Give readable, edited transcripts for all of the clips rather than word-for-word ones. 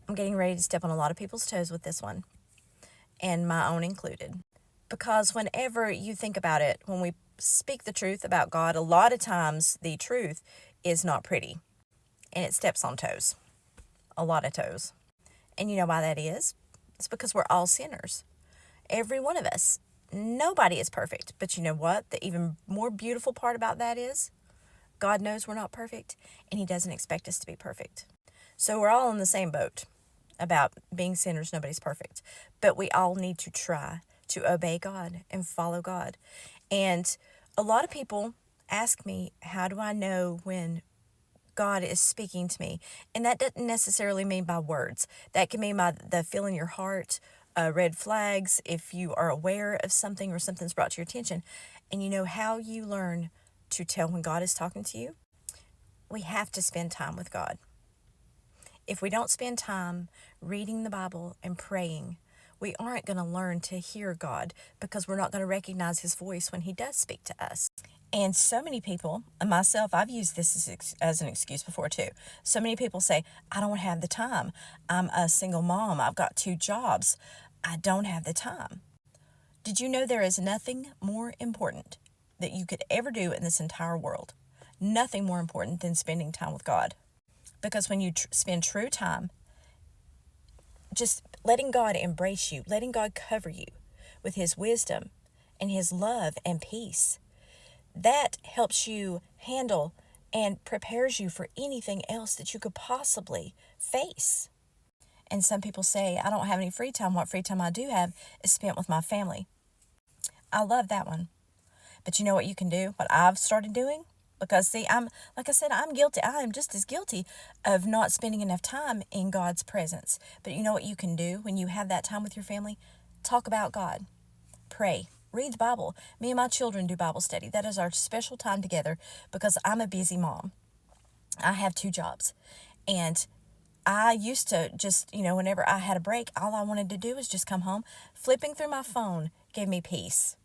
I'm getting ready to step on a lot of people's toes with this one, and my own included. Because whenever you think about it, when we speak the truth about God, a lot of times the truth is not pretty and it steps on toes, a lot of toes. And you know why that is? It's because we're all sinners. Every one of us. Nobody is perfect. But you know what? The even more beautiful part about that is God knows we're not perfect and He doesn't expect us to be perfect. So we're all in the same boat about being sinners. Nobody's perfect. But we all need to try to obey God and follow God. And a lot of people ask me, how do I know when God is speaking to me? And that doesn't necessarily mean by words. That can mean by the feel in your heart, red flags, if you are aware of something or something's brought to your attention. And you know how you learn to tell when God is talking to you? We have to spend time with God. If we don't spend time reading the Bible and praying, we aren't going to learn to hear God because we're not going to recognize His voice when He does speak to us. And so many people, and myself, I've used this as an excuse before too. So many people say, I don't have the time. I'm a single mom. I've got 2 jobs. I don't have the time. Did you know there is nothing more important that you could ever do in this entire world? Nothing more important than spending time with God. Because when you spend true time, just letting God embrace you, letting God cover you with His wisdom and His love and peace, that helps you handle and prepares you for anything else that you could possibly face. And some people say, I don't have any free time. What free time I do have is spent with my family. I love that one. But you know what you can do? What I've started doing? Because see, like I said, I'm guilty. I am just as guilty of not spending enough time in God's presence. But you know what you can do when you have that time with your family? Talk about God. Pray. Read the Bible. Me and my children do Bible study. That is our special time together because I'm a busy mom. I have 2 jobs. And I used to just, whenever I had a break, all I wanted to do was just come home. Flipping through my phone gave me peace.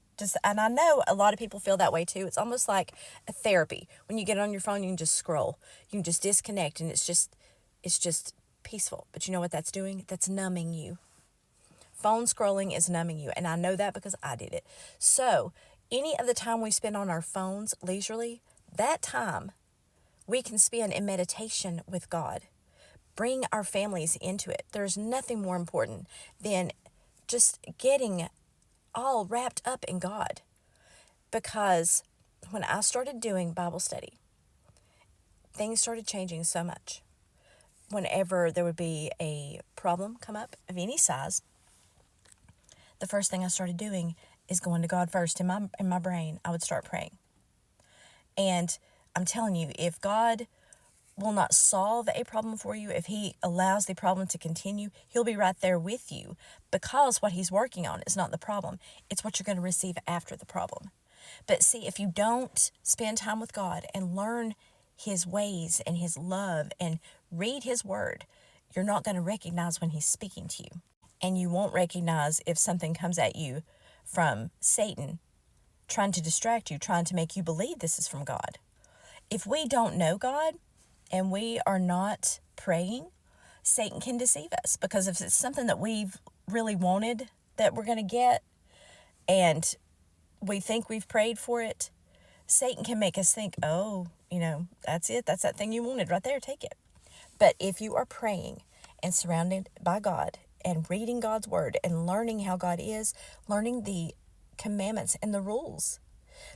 And I know a lot of people feel that way too. It's almost like a therapy. When you get on your phone, you can just scroll. You can just disconnect and it's just peaceful. But you know what that's doing? That's numbing you. Phone scrolling is numbing you. And I know that because I did it. So any of the time we spend on our phones leisurely, that time we can spend in meditation with God. Bring our families into it. There's nothing more important than just getting all wrapped up in God. Because when I started doing Bible study, things started changing so much. Whenever there would be a problem come up of any size, the first thing I started doing is going to God first. In my brain, I would start praying. And I'm telling you, if God will not solve a problem for you, if He allows the problem to continue, He'll be right there with you, because what He's working on is not the problem. It's what you're going to receive after the problem. But see, if you don't spend time with God and learn His ways and His love and read His word, you're not going to recognize when He's speaking to you. And you won't recognize if something comes at you from Satan trying to distract you, trying to make you believe this is from God. If we don't know God, and we are not praying, Satan can deceive us, because if it's something that we've really wanted that we're going to get and we think we've prayed for it, Satan can make us think, oh, that's it. That's that thing you wanted right there. Take it. But if you are praying and surrounded by God and reading God's word and learning how God is, learning the commandments and the rules,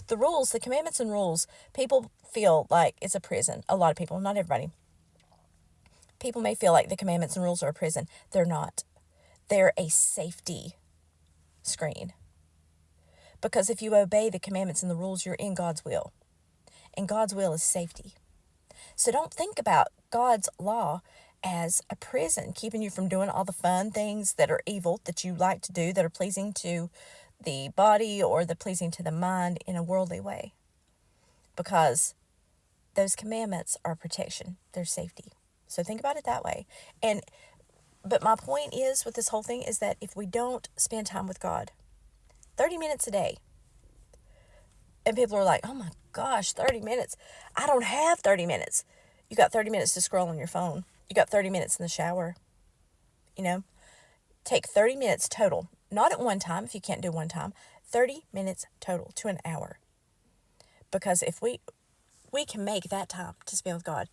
the commandments and rules, people feel like it's a prison. A lot of people, not everybody. People may feel like the commandments and rules are a prison. They're not. They're a safety screen. Because if you obey the commandments and the rules, you're in God's will. And God's will is safety. So don't think about God's law as a prison, keeping you from doing all the fun things that are evil that you like to do, that are pleasing to the body or the pleasing to the mind in a worldly way. Because those commandments are protection. They're safety. So think about it that way. But my point is with this whole thing is that if we don't spend time with God, 30 minutes a day, and people are like, oh my gosh, 30 minutes. I don't have 30 minutes. You got 30 minutes to scroll on your phone. You got 30 minutes in the shower. You know, take 30 minutes total, not at one time if you can't do one time, 30 minutes total to an hour. Because if we can make that time to spend with God.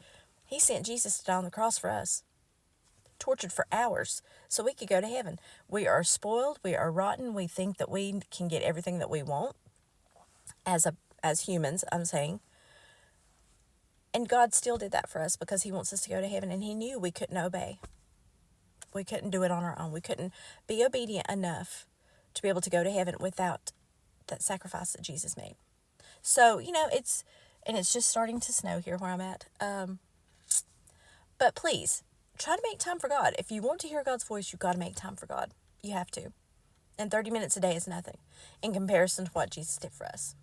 He sent Jesus to die on the cross for us, tortured for hours, so we could go to heaven. We are spoiled, we are rotten, we think that we can get everything that we want as humans, I'm saying. And God still did that for us because he wants us to go to heaven, and he knew we couldn't obey. We couldn't do it on our own. We couldn't be obedient enough to be able to go to heaven without that sacrifice that Jesus made. So, it's just starting to snow here where I'm at. But please, try to make time for God. If you want to hear God's voice, you've got to make time for God. You have to. And 30 minutes a day is nothing in comparison to what Jesus did for us.